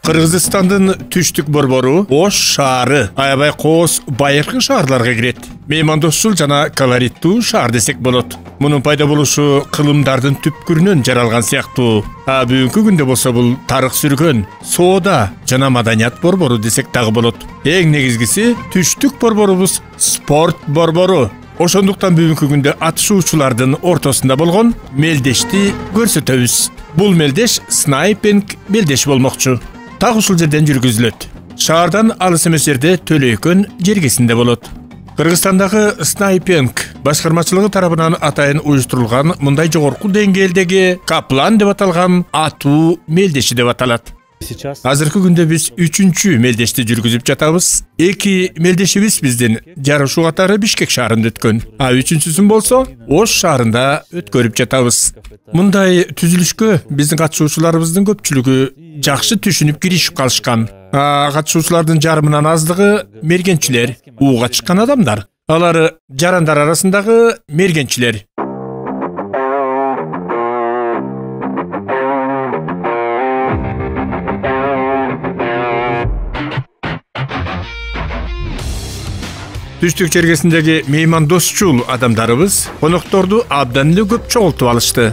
Кыргызстандын түштүк борбору Ош шаары аябай кооз байыркы шаарларга кирет. Меймандосчул жана колориттүү шаар десек болот. Мунун пайда болушу кылымдардын түпкүрүнөн жаралган сыяктуу. Бүгүнкү күндө болсо бул тарых сүргөн соода жана маданият борбору десек дагы болот. Эң негизгиси түштүк борборубуз спорт борбору. Ошондуктан бүгүнкү күндө атышуучулардын ортосунда болгон мелдешти көрсөтөбүз. Бул мелдеш снайпинг мелдеш болмокчу. Так ушул жерден жүргүзүлөт. Шаардан алыс эмес жерде Төлөйкөн жергесинде болот. Кыргызстандагы снайпинг башкармачылыгы тарабынан атайын уюштурулган мындай жогорку деңгээлдеги каплан деп аталган атуу мелдеши деп аталат. Азыркы күндө биз 3-чү мелдешти жүргүзүп жатабыз. 2 мелдешибиз биздин жарышуу катары Бишкек шаарында өткөн. 3-чүсүн болсо Ош шаарында өткөрүп жатабыз. Мындай түзүлүшкө биздин катышуучуларыбыздын көпчүлүгү жакшы түшүнүп киришип калышкан. Катышуучулардын жарымынан аздыгы мергенчилер, ууга чыккан адамдар. Алар жарандар арасындагы мергенчилер. Түштүк жергесиндеги меймандосчул адамдарыбыз конокторду абдан эле көп чогултуп алышты.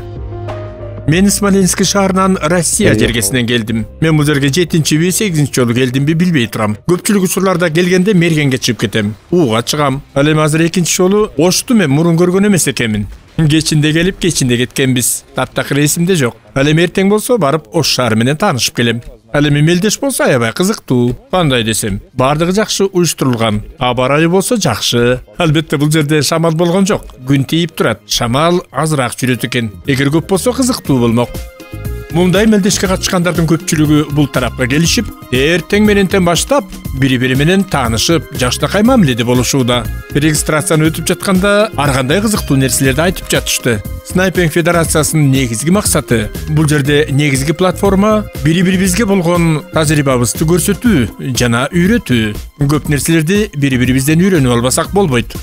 Мен Смоленский шаарынан Россия жергесинен келдим. Мен бул жерге 7-8 жолу келдимби билбей турам. Көпчүлүк учурларда келгенде мергенге чыгып кетем. Ууга чыгам. Ал эми азыр 2-чи жолу Ошту мен мурун көргөн эмес экенмин. Кечинде келип, кечинде кеткенбиз. Таптакыр эсимде жок. Ал эми эртең болсо барып Ош шаары менен таанышып келем. Ал эми мелдеш болсо аябай кызыктуу. Кандай десем, бардыгы жакшы уюштурулган. Аба ырайы болсо жакшы. Албетте бул жерде шамал болгон жок. Күн тийип турат. Шамал азыраак жүрөт экен. Эгер көп болсо кызыктуу болмок. Мындай мелдешке катышкандардын көпчүлүгү бул тарапка келишип, эртең мененден баштап бири-бири менен таанышып, жакшынакай мамиледе болушууда. Регистрацияны өтүп жатканда ар кандай кызыктуу нерселерди айтып жатышты. Снайпинг федерациясынын негизги максаты бул жерде негизги платформа бири-бирибизге болгон тажрыйбабызды көрсөтүү жана үйрөтүү. Көп нерселерди бири-бирибизден үйрөнүп албасак болбойт.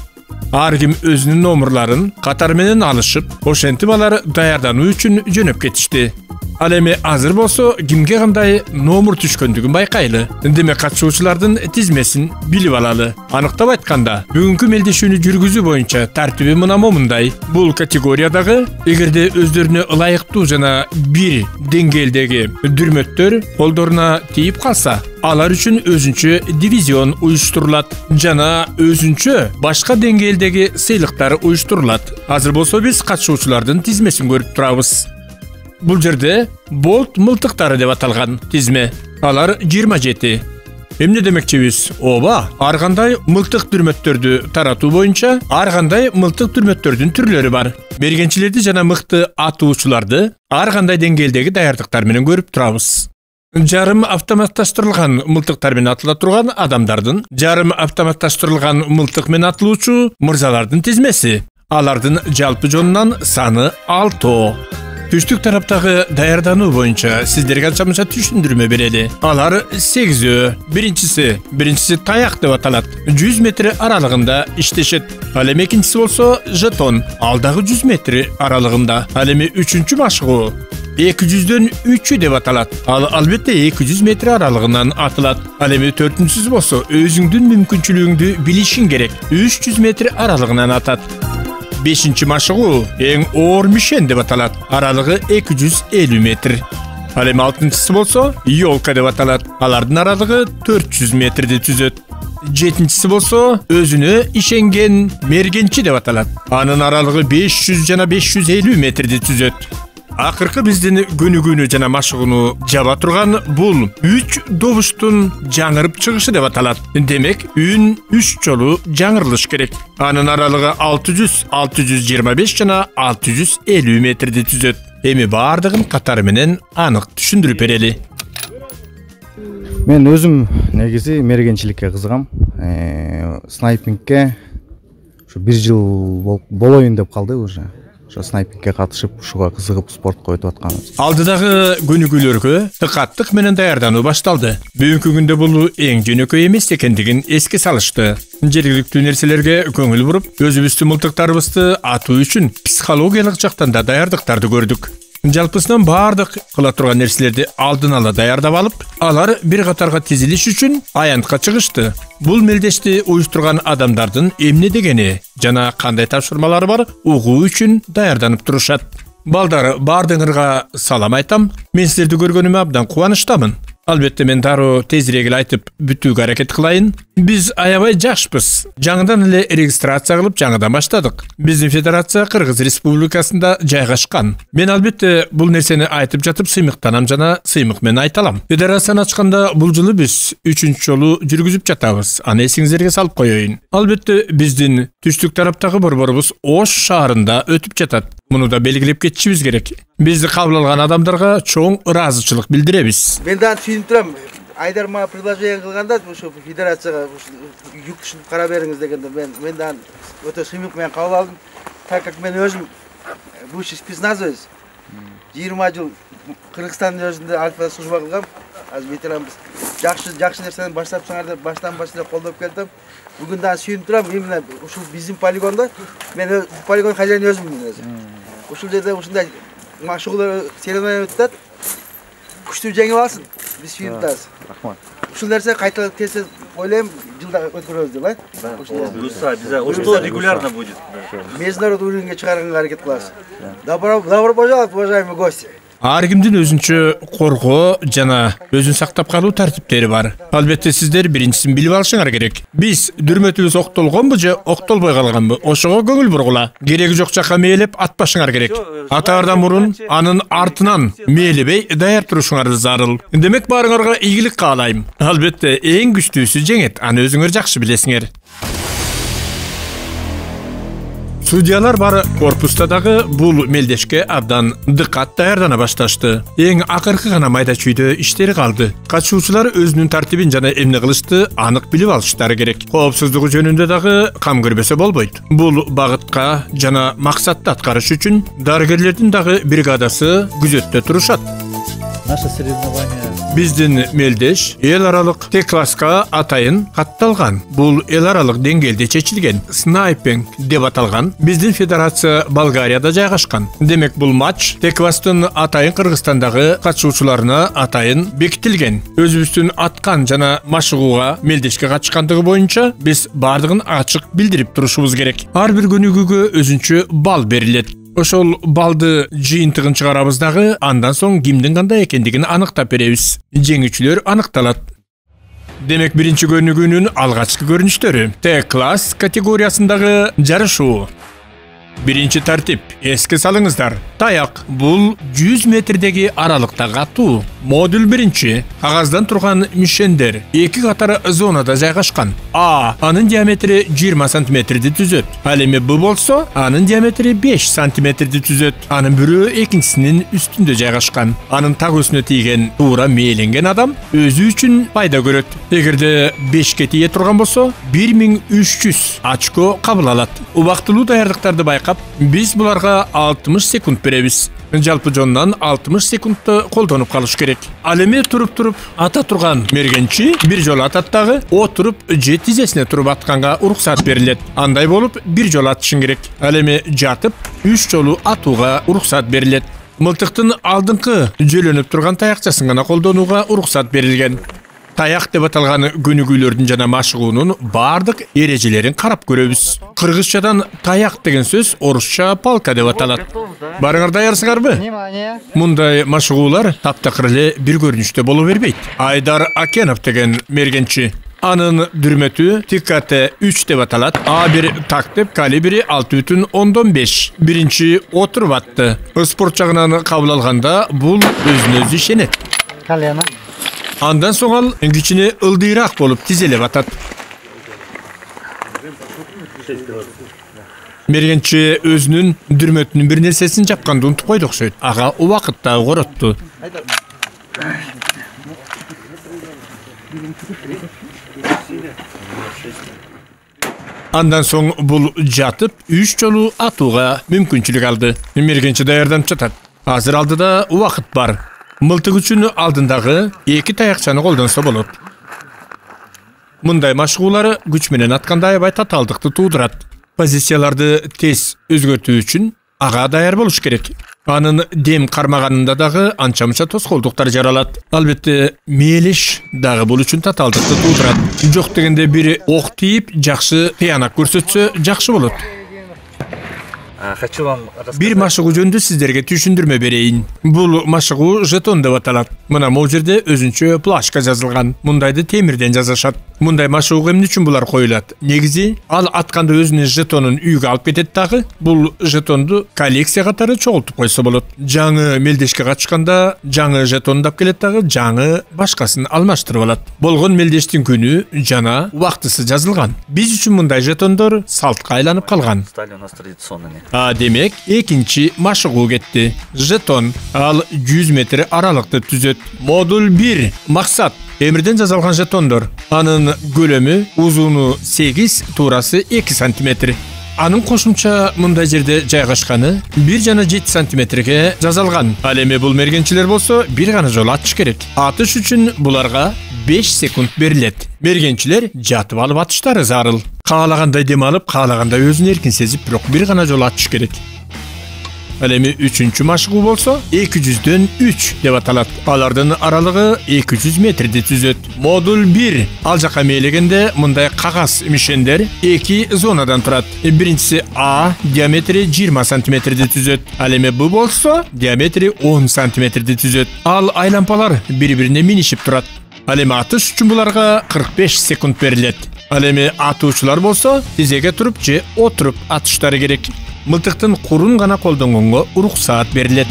Ар ким өзүнүн номурларын катар менен алышып, ошентип алар даярдануу үчүн жөнөп кетишти. Ал эми азыр болсо кимге кандай номур түшкөндүгүн байкайлы. Демек катышуучулардын тизмесин билип алалы. Аныктап айтканда, бүгүнкү мелдешүүнү жүргүзүү боюнча тартиби мындай. Бул категориядагы эгерде өздөрүнө ылайыктуу жана бир деңгээлдеги дүрмөттөр колдоруна тийип калса, алар үчүн өзүнчө дивизион уюштурулат жана өзүнчө башка деңгээлдеги сыйлыктар уюштурулат. Азыр болсо биз катышуучулардын тизмесин көрүп турабыз. Бул жерде болт мылтыктары деп аталган тизме. Алар 27. Эмне демекчибиз? Ооба, ар кандай мылтык дүрмөттөрдү таратуу боюнча ар кандай мылтык дүрмөттөрдүн түрлөрү бар. Мергенчилерди жана мыкты атуучуларды ар кандай деңгээлдеги даярдыктар менен көрүп турабыз. Жарым автоматташтырылган мылтыктар менен атыла турган адамдардын, жарым автоматташтырылган мылтык менен атылуучу мырзалардын тизмеси. Алардын жалпы жонунан саны 6. Түштүк тараптагы даярдануу боюнча сиздерге канча түшүндүрмө берели. Алар 8. Биринчиси таяк деп аталат. 100 метр аралыгында иштешет. Ал эми экинчиси болсо жетон. Ал дагы 100 метр аралыгында. Ал эми 3-чү машыгуу 200дөн 3 деп аталат. Ал албетте 200 метр аралыгынан атылат. Ал эми 4-чүсү болсо өзүңдүн мүмкүнчүлүгүңдү билишиң керек. 300 метр аралыгынан атат. 5-чи машыгуу эң оор мишен деп аталат. Аралыгы 250 метр. Ал эми 6-чысы болсо ёлка деп аталат. Алардын аралыгы 400 метрди түзөт. 7-чысы болсо өзүнө ишенген мергенчи деп аталат. Анын аралыгы 500 жана 550 метрди түзөт. Акыркы биздин көнүгүүнү жана машыгууну жаба турган бул 3 добуштун жаңырып чыгышы деп аталат. Демек, үн 3 жолу жаңырылыш керек. Анын аралыгы 600, 625 жана 650 метрди түзөт. Эми бардыгын катары менен анык түшүндүрүп берели. Мен өзүм негизи мергенчиликке кызыгам. Снайпингке ушу 1 жыл болоюн деп калды уже. Ошо снайпингке катышып, ушуга кызыгып спортко өтүп атканбыз. Алдыдагы көнүгүүлөргө тыкаттык менен даярдануу башталды. Бүгүнкү күндө бул эң жөнөкөй эмес экендигин эске салышты. Жергиликтүү нерселерге көңүл буруп, өзүбүздүн мылтыктарыбызды атуу үчүн психологиялык жактан да даярдыктарды көрдүк. Жалпысынан бардык кыла турган нерселерди алдын ала даярдап алып, алар бир катарга тизилиш үчүн аянтка чыгышты. Бул мелдешти уюштурган адамдардын эмне дегени жана кандай тапшырмалары бар угуу үчүн даярданып турушат. Балдар, бардыңырга салам айтам. Мен силерди көргөнүмө абдан кубанычтамын. Албетте мен дароо тезирээк эле айтып бүтүүгө аракет кылайын. Биз аябай жакшпыз. Жаңыдан эле регистрация кылып жаңыдан баштадык. Биздин федерация Кыргыз Республикасында жайгашкан. Мен албетте бул нерсени айтып жатып сыймыктанам жана сыймык менен айталам. Федерацияны ачканда бул жылы биз 3-чү жолу жүргүзүп жатабыз. Аны эсиңиздерге салып коеюн. Албетте биздин түштүк тараптагы борборубуз Ош шаарында өтүп жатат. Муну да белгилеп кетишибиз керек. Бизди кабыл алган адамдарга чоң ыраазычылык билдиребиз. Мен да түшүнүп турам. Айдар мага предложение кылганда ушу федерацияга юк түшүнүп кара бериңиз дегенде мен да өтө сыймык менен кабыл алдым. Так как мен өзүм бывший спецназовец 20 жыл Кыргызстандын өзүндө альфада служба кылгам. Азыр ветеранбыз. Жакшы нерсени баштапсыңар деп баштан колдоп келдим. Бүгүн да сүйүнүп турам. Именно ушул биздин полигондо мен полигон хозяин өзүммүн өзү. Ушул жерде ушундай машыгуулар серемония өтүп, күчтүү жеңип алсын. Биз сүйүнүп атабыз. Рахмат. Ушул нерсе кайталап келсе ойлойм, жылда өткөрөбүз деп, Что регулярно будет? Международный уровеньге чыгарганга аракет кылабыз. Добро пожаловать, уважаемые гости. Ар кимдин өзүнчө коргоо жана өзүн сактап калуу тартиптери бар. Албетте сиздер биринчисин билип алышыңар керек. Биз дүрмөтүбүз октолгонбу же октолбой калганбы? Ошого көңүл бургула. Кереги жок жакка мээлеп атпашыңар керек. Атаардан мурун анын артынан мээлебей даяр турушуңар зарыл. Демек баарыңарга ийгилик каалайм. Албетте эң күчтүүсү жеңет. Аны өзүңөр жакшы билесиңер. Судьялар бар корпуста дагы бул мелдешке абдан дыкат даярдана башташты. Эң акыркы гана майда чүйдө иштери калды. Катышуучулар өзүнүн тартибин жана эмне кылышты анык билип алыштары керек. Коопсуздугу жөнүндө дагы кам көрбөсө болбойт. Бул багытка жана максатты аткарыш үчүн дарыгерлердин дагы бригадасы күзөттө турушат. Наше соревнование. Биздин мелдеш эл аралык Т-класска атайын катталган. Бул эл аралык деңгээлде чечилген. Снайпинг деп аталган. Биздин федерация Болгарияда жайгашкан. Демек бул матч Т-класстын атайын Кыргызстандагы катышуучуларына атайын бекитилген. Өзүбүздүн аткан жана машыгууга мелдешке катышкандыгы боюнча биз бардыгын ачык билдирип турушубуз керек. Ар бир көнүгүүгө өзүнчө бал берилет. Ошол балды жыйынтыгын чыгарабыз дагы, андан соң кимдин кандай экендигин аныктап беребиз. Жеңүүчүлөр аныкталат. Демек биринчи көнүгүүнүн алгачкы көрүнүштөрү. Т-класс категориясындагы жарышуу. Биринчи тартип. Эске салыңыздар. Таяк. Бул 100 метрдеги аралыктагы атуу. Модуль биринчи. Кагаздан турган мишендер. Эки катар зонада жайгашкан. А. Анын диаметри 20 сантиметрди түзөт. Ал эми Б болсо, анын диаметри 5 сантиметрди түзөт. Анын бирөө экинчисинин үстүндө жайгашкан. Анын тагүүсүнө тийген туура мээленген адам өзү үчүн пайда көрөт. Эгерде 5ке тие турган болсо, 1300 очко кабыл алат. Убактылуу даярдыктарды байкап, биз буларга 60 секунд беребиз. Жалпы жонунан 60 секундты колдонуп калыш керек. Ал эми туруп ата турган мергенчи бир жолу атат дагы, отуруп же тизесине туруп атканга уруксат берилет. Андай болуп бир жолу атышың керек. Ал эми жатып 3 жолу атууга уруксат берилет. Мылтыктын алдыңкы жөлөнүп турган таякчасын гана колдонууга уруксат берилген. Таяк деп аталган көнүгүүлөрдүн жана машыгуунун бардык эрежелерин карап көрөбүз. Кыргызчадан таяк деген сөз орусча палка деп аталат. Барыңар даярсыңарбы? Мындай машыгуулар таптакыр эле бир көрүнүштө боло бербейт. Айдар Акенов деген мергенчи. Анын дүрмөтү ТКТ-3 деп аталат. А1 так деп калибри 6,5. Биринчи отуруп атты. Спорт жагынан кабыл алганда бул өзүнө өзү ишенет. Андан соң ал кичине ылдыйраак болуп тизелеп атат. Мергенчи өзүнүн дүрмөтүнүн бир нерсесин жапканды унутуп койду окшойт. Ага убакытта коротту. Андан соң бул жатып 3 жолу атууга мүмкүнчүлүк алды. Мергенчи даярданып жатат. Азыр алдыда убакыт бар. Мылтык үчүн алдындагы 2 таякчаны колдонсо болот. Мындай машыгуулары күч менен атканда аябай татаалдыкты туудурат. Позицияларды тез өзгөртүү үчүн ага даяр болуш керек. Анын дем кармаганында дагы анча-мынча тоскоолдуктар жаралат. Албетте мелиш дагы бул үчүн татаалдыкты туудурат. Жок дегенде бири ок тийип, жакшы кыянак көрсөтсө жакшы болот. Хочу вам рассказать. Бир машыгуу жөнүндө сиздерге түшүндүрмө берейин. Бул машыгуу жетон деп аталат. Мына могу жерде өзүнчө плашка жазылган. Мундайды темирден жасашат. Мундай машыгууга эмне үчүн булар коюлат? Негизи ал атканда өзүнүн жетонун үйгө алып кетет дагы. Бул жетонду коллекция катары чогултуп койсо болот. Жаңы мелдешке катышканда жаңы жетонду алып келет дагы, жаңы башкасын алмаштырып алат. Болгон мелдештин күнү жана убактысы жазылган. Биз үчүн мындай жетондор салтка айланып калган. Стали у нас традиционными. Демек, экинчи машыгуу кетти. Жетон. Ал 100 метр аралыкты түзөт. Модуль 1. Максат. Темирден жасалган жетондор. Анын көлөмү, узуну 8, туурасы 2 сантиметр. Анын кошумча мындай жерде жайгашканы 1 жана 7 сантиметрге жазалган. Ал эми бул мергенчилер болсо бир гана жолу атыш керек. Атыш үчүн буларга 5 секунд берилет. Мергенчилер жатып алып атыштары зарыл. Каалагандай дем алып, каалагандай өзүн эркин сезип, бирок бир гана жолу атыш керек. Ал эми үчүнчү машыгуу болсо 200дөн 3 деп аталат. Алардын аралыгы 200 метрди түзөт. Модуль 1. Ал жака мээлегенде мындай кагаз мишендер 2 зонадан турат. Биринчиси А, диаметри 20 сантиметрди түзөт. Ал эми Б болсо диаметри 10 сантиметрди түзөт. Ал айлампалар бири-бирине минишип турат. Ал эми атыш үчүн буларга 45 секунд берилет. Ал эми атуучулар болсо тизеге туруп же отуруп атыштары керек. Мылтыктын курун гана колдонгонго уруксаат берилет.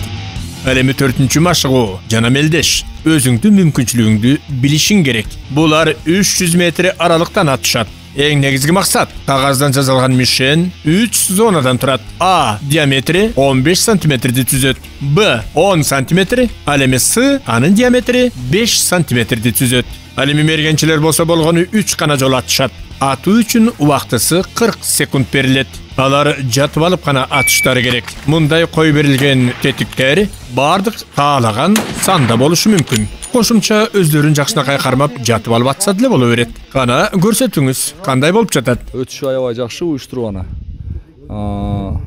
Ал эми 4-чү машыгуу жана мелдеш. Өзүңдүн мүмкүнчүлүгүңдү билишиң керек. Булар 300 метр аралыктан атышат. Эң негизги максат кагаздан жасалган мишен 3 зонадан турат. А диаметри 15 сантиметрди түзөт. Б 10 сантиметр, ал эми С анын диаметри 5 сантиметрди түзөт. Ал эми мергенчилер болсо болгону 3 гана жол атышат. Атуу үчүн убактысы 40 секунд берилет. Алар жатып алып гана атыштары керек. Мындай кой берилген тетиктер бардык каалаган санда болушу мүмкүн. Кошумча өздөрүн жакшынакай кармап жатып алып атса деле боло берет. Кана көрсөтүңүз, кандай болуп жатат? Өтүшү аябай жакшы уюштурулган.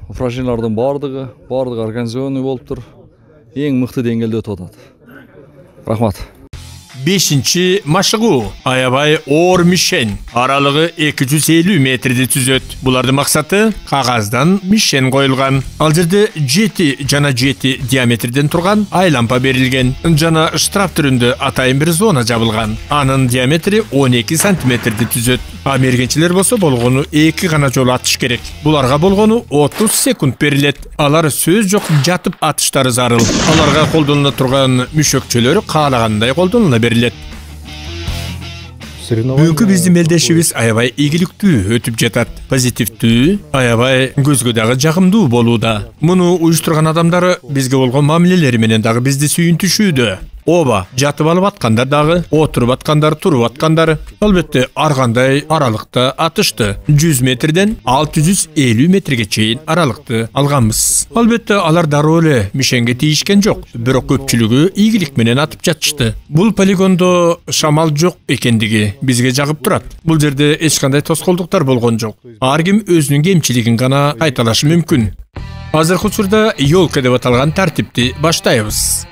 Упражнениялардын бардыгы организованный болуптур. Эң мыкты деңгээлде өтүп атат. Рахмат. 5-чи машыгуу аябай оор мишен. Аралыгы 250 метрди түзөт. Булардын максаты кагаздан мишен коюлган. Ал жерде 7 жана 7 диаметрден турган айлампа берилген. Жана штраф түрүндө атайын бир зона жабылган. Анын диаметри 12 сантиметрди түзөт. А мергенчилер болсо болгону 2 гана жол атыш керек. Буларга болгону 30 секунд берилет. Алар сөз жок жатып атыштары зарыл. Аларга колдонула турган мүшөкчөлөр каалагандай колдонула берилет. Бүгүнкү биздин мелдешибиз аябай ийгиликтүү өтүп жатат. Позитивдүү, аябай көзгө дагы жагымдуу болууда. Муну уюштурган адамдары бизге болгон мамилелери менен дагы бизди сүйүнтүшүүдө. Оба, жатып алып аткандар дагы, отуруп аткандар, туруп аткандар. Албетте, ар кандай аралыкта атышты. 100 метрден 650 метрге чейин аралыкты алганбыз. Албетте, алар дароо эле мишенге тийишкен жок, бирок көпчүлүгү ийгилик менен атып жатышты. Бул полигондо шамал жок экендиги бизге жагып турат. Бул жерде эч кандай тоскоолдуктар болгон жок. Ар ким өзүнүн кемчилигин гана кайталашы мүмкүн. Азыркы учурда ёлка деп аталган тартипти баштайбыз.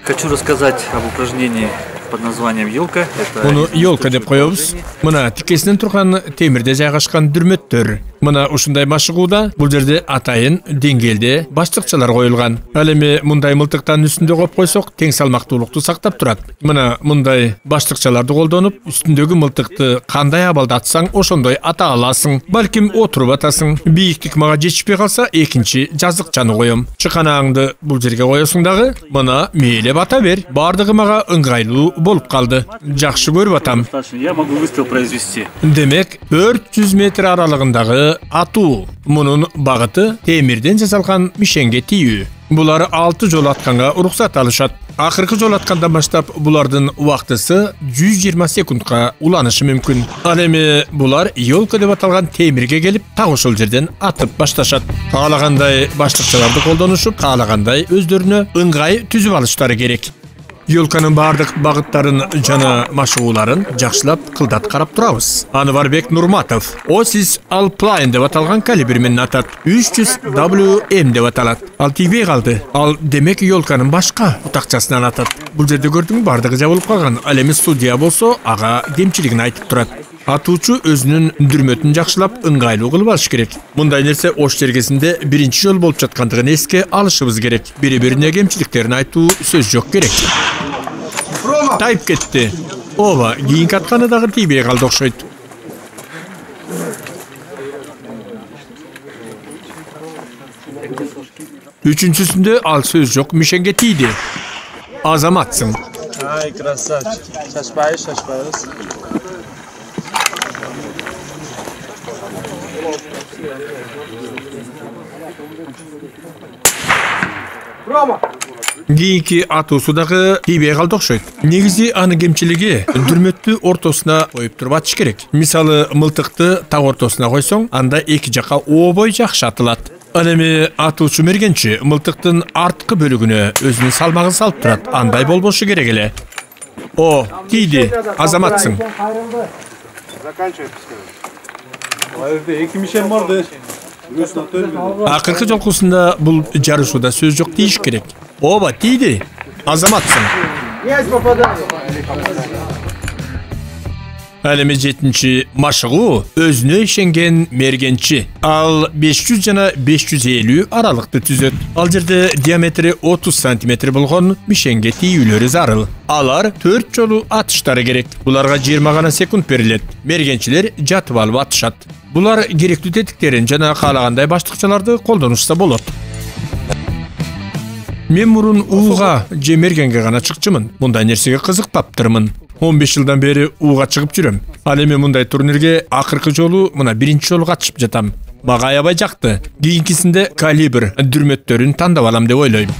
Хочу рассказать об упражнении под названием «Елка». Муну ёлка деп коебуз. Мына тикесинен турган темирде жайгашкан дүрмөттөр. Мына ушундай машыгууда бул жерде атайын деңгээлде баштыкчалар коюлган. Ал эми мындай мылтыктан үстүндө коюп койсок, тең салмактуулукту сактап турат. Мына мындай баштыкчаларды колдонуп, үстүндөгү мылтыкты кандай абалда атсаң, ошондой ата аласың. Балким отуруп атасың. Бийиктик мага жетишпей калса, экинчи жазыкчаны коем. Чыканааңды бул жерге коесуң дагы. Мына мээлеп ата бер. Бардыгы мага ыңгайлуу болуп калды. Жакшы көрүп атам. Я могу выстрел произвести. Демек, 400 метр аралыгындагы атуу. Мунун багыты темирден жасалган мишенге тийүү. Булар 6 жол атканга уруксат алышат. Акыркы жол аткандан баштап булардын убактысы 120 секундка уланышы мүмкүн. Ал эми булар ёлка деп аталган темирге келип, так ошол жерден атып башташат. Каалагандай баштыкчаларды колдонушуп, каалагандай өздөрүнө ыңгай түзүп алыштары керек. Yolkanın bardык багыттарын жана машыгууларын жакшылап кылдат карап турабыз. Анварбек Нурматов. О сиз Alpine деп аталган калибр менен атат. 300 WM деп аталат. Ал тийбей калды. Ал демек Yolkanын башка утакчасынан атат. Бул жерде көрдүңбү, бардыгы жабылып калган. Ал эми судья болсо, ага кемчилигин айтып турат. Атуучу өзүнүн дүрмөтүн жакшылап ыңгайлуу кылып алыш керек. Мындай нерсе Ош жергесинде биринчи жол болуп жаткандыгын эске алышыбыз керек. Бири-бирине кемчиликтерин айтуу сөз жок керек. Тайып кетти. Ооба, кийинки атканы дагы тийбей калды окшойт. Үчүнчүсүндө ал сөз жок, Мишенге тийди. Азаматсың. Ай, красавчик. Шашпайбыз. Кийинки атуусу дагы тийбей калды окшойт. Негизи аны кемчилиги дүрмөттү ортосуна коюп туруп атыш керек. Мисалы, мылтыкты так ортосуна койсоң, анда эки жака ообой жакшы атылат. Ал эми атуучу мергенчи мылтыктын арткы бөлүгүнө өзүнүн салмагын салып турат. Андай болбошу керек эле. О, тийди. Азаматсың. Заканчивай пускай. Айырды, эки мишен барды. Акыркы жолкусунда бул жарышууда сөз жок дейиш керек. Ооба, тийди. Азаматсың. Есть попадание. Ал эми 7-чи машыгуу өзүнө ишенген мергенчи. Ал 500 жана 550 аралыкты түзөт. Ал жерде диаметри 30 см болгон мишенге тийүүлөрү зарыл. Алар 4 жолу атыштары керек. Буларга 20 гана секунд берилет. Мергенчилер жатып алып атышат. Булар керектүү тетиктерин жана каалагандай баштыкчаларды колдонушса болот. Мен мурун ууга же мергенге гана чыкчумун. Мындай нерсеге кызыкпаптырмын. 15 жылдан бери ууга чыгып жүрөм. Ал эми мындай турнирге акыркы жолу мына биринчи жолу катышып жатам. Мага аябай жакты. Кийинкисинде калибр дүрмөттөрүн тандап алам деп ойлойм.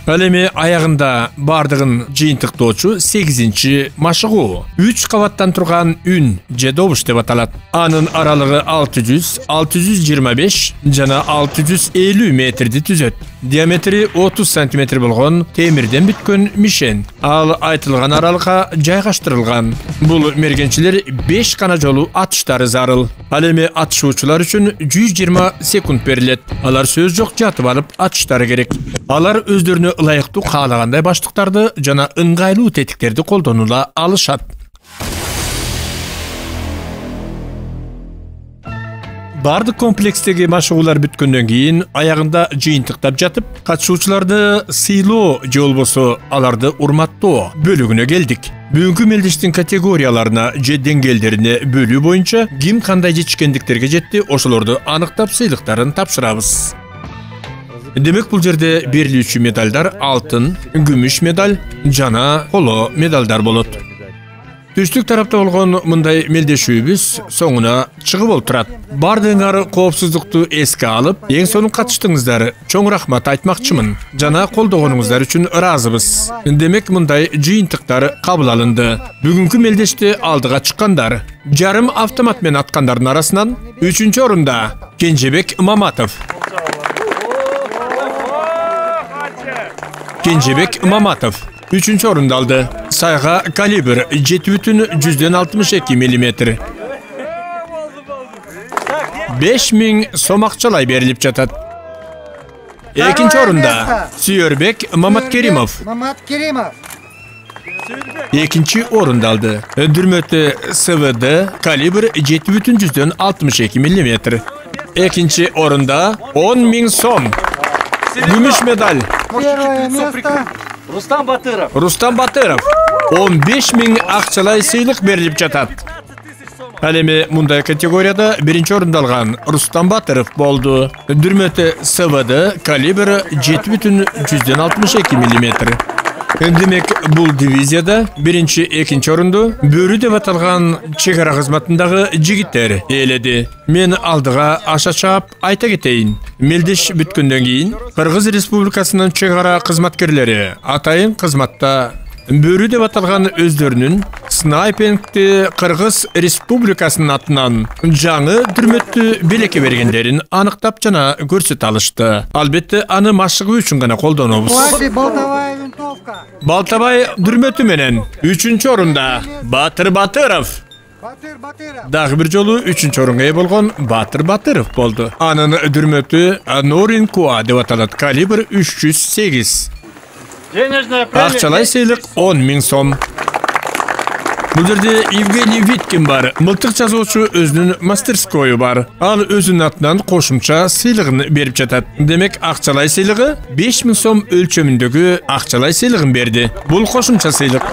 Ал эми аягында бардыгын жыйынтыктоочу 8-чи машыгуу. 3 кабаттан турган үн же добуш деп аталат. Анын аралыгы 600, 625 жана 650 метрди түзөт. Диаметри 30 см болгон темирден бүткөн мишен. Ал айтылган аралыкка жайгаштырылган. Бул мергенчилер 5 гана жолу атыштары зарыл. Ал эми атышуучулар үчүн 120 секунд берилет. Алар сөз жок жатып алып атыштары керек. Алар өздөрүнө ылайыктуу каалагандай баштыктарды жана ыңгайлуу тетиктерди колдонула алышат. Бардык комплекстеги машыгуулар бүткөндөн кийин аягында жыйынтыктап жатып, катышуучуларды сыйлоо же болбосо аларды урматтоо бөлүгүнө келдик. Бүгүнкү мелдештин категорияларына же деңгээлдерине бөлүү боюнча ким кандай жетишкендиктерге жетти, ошолорду аныктап сыйлыктарын тапшырабыз. Демек бул жерде берилүүчү медалдар алтын, күмүш медаль жана коло медалдар болот. Түштүк тарапта болгон мындай мелдешүүбүз соңуна чыгып олтурат. Бардыгыңар коопсуздукту эске алып, эң сонун катыштыңыздар. Чоң рахмат айтмакчымын. Жана колдогонуңуздар үчүн ыраазыбыз. Демек мындай жыйынтыктар кабыл алынды. Бүгүнкү мелдеште алдыга чыккандар. Жарым автомат менен аткандардын арасынан 3-чү орунда Кенжебек Маматов. Кенжебек Маматов 3-чү орунду алды. Сайга калибр 7,62 мм. 5000 сом акчалай берилип жатат. Экинчи орунда Сүйөрбек Маматкеримов. Экинчи орунду алды. Дүрмөтү СВД калибр 7,62 мм. Экинчи орунда 10.000 сом. Күмүш медаль. Первое место. Рустам Батыров. Рустам Батыров 15.000 акчалай сыйлык берилип жатат. Ал эми мындай категорияда биринчи орунду алган Рустам Батыров болду. Дүрмөтү СВД калибр 7,62 мм. Демек бул дивизияда биринчи, экинчи орунду бөрү деп аталган чек ара кызматындагы жигиттер ээледи. Мен алдыга аша чаап айта кетейин. Мелдеш бүткөндөн кийин Кыргыз Республикасынын чек ара кызматкерлери атайын кызматта Börü деп аталған өздерінің снайпингті Қырғыз Республикасының атынан жаңы дүрмөттү белеке бергендерін анықтап жана көрсөтө алышты. Албетте аны машыгуу үчүн гана колдонобуз. Балтабай дүрмөтү менен 3-чү орунда Батыр Батыров. Дагы бир жолу 3-чү орунга ээ болгон Батыр Батыров болду. Анын дүрмөтү Норин Куа деп аталат, калибр 308. Акчалай сыйлык 10.000 сом. Бул жерде Евгений Виткин бар. Мылтык жазуучу өзүнүн мастерскойу бар. Ал өзүнүн атынан кошумча сыйлыгын берип жатат. Демек, акчалай сыйлыгы 5.000 сом өлчөмүндөгү акчалай сыйлыгын берди. Бул кошумча сыйлык.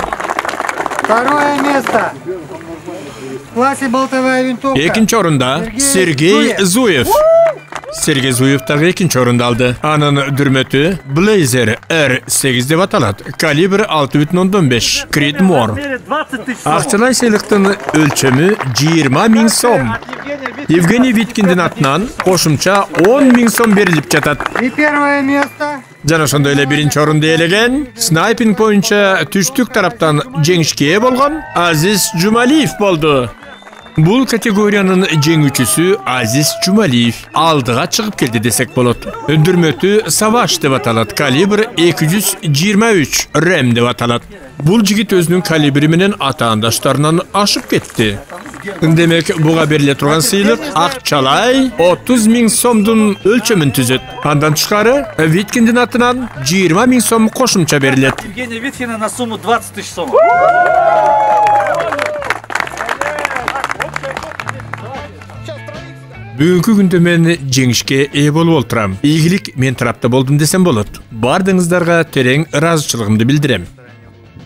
Второе место. В классе болтовая винтовка. Экинчи орунда Сергей Зуев. Сергей Зуев дагы экинчи орунду алды. Анын дүрмөтү Blazer R8 деп аталат. Калибр 6.5. Кридмор. Акчалай сыйлыктын өлчөмү 20.000 сом. Евгений Виткиндин атынан кошумча 10.000 сом берилип жатат. И первое место. Жана ошондой эле биринчи орунду ээлеген, снайпинг боюнча түштүк тараптан жеңишке ээ болгон Азиз Жумалиев болду. Бул категориянын жеңүүчүсү Азиз Жумалиев алдыга чыгып келди десек болот. Дүрмөтү Саваш деп аталат, калибр 223 Рэм деп аталат. Бул жигит өзүнүн калибри менен атаандаштарынан ашып кетти. Демек, буга бериле турган сыйлык акчалай 30.000 сомдун өлчөмүн түзөт. Андан тышкары Виткиндин атынан 20.000 сом кошумча берилет. Евгения Виткина на сумму 20 000 сом. Бүгүнкү күндө мен жеңишке ээ болуп отурам. Ийгилик мен тарапта болдум десем болот. Бардыгыңыздарга терең ыраазычылыгымды билдирем.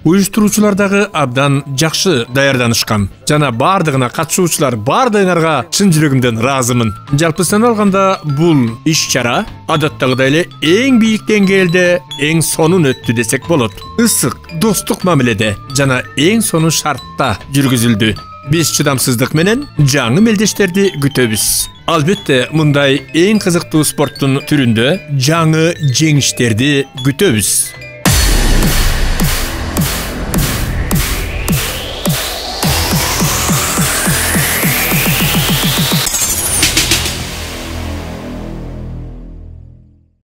Уюштуруучулар дагы абдан жакшы даярданышкан. Жана бардыгына катышуучулар бардыгыңарга чын жүрөгүмдөн ыраазымын. Жалпысынан алганда бул иш-чара адаттагыдай эле эң бийик деңгээлде эң сонун өттү десек болот. Ысык, достук мамиледе жана эң сонун шартта жүргүзүлдү. Биз чыдамсыздык менен жаңы мелдештерди күтөбүз. Албетте, мындай эң кызыктуу спорттун түрүндө жаңы жеңиштерди күтөбүз.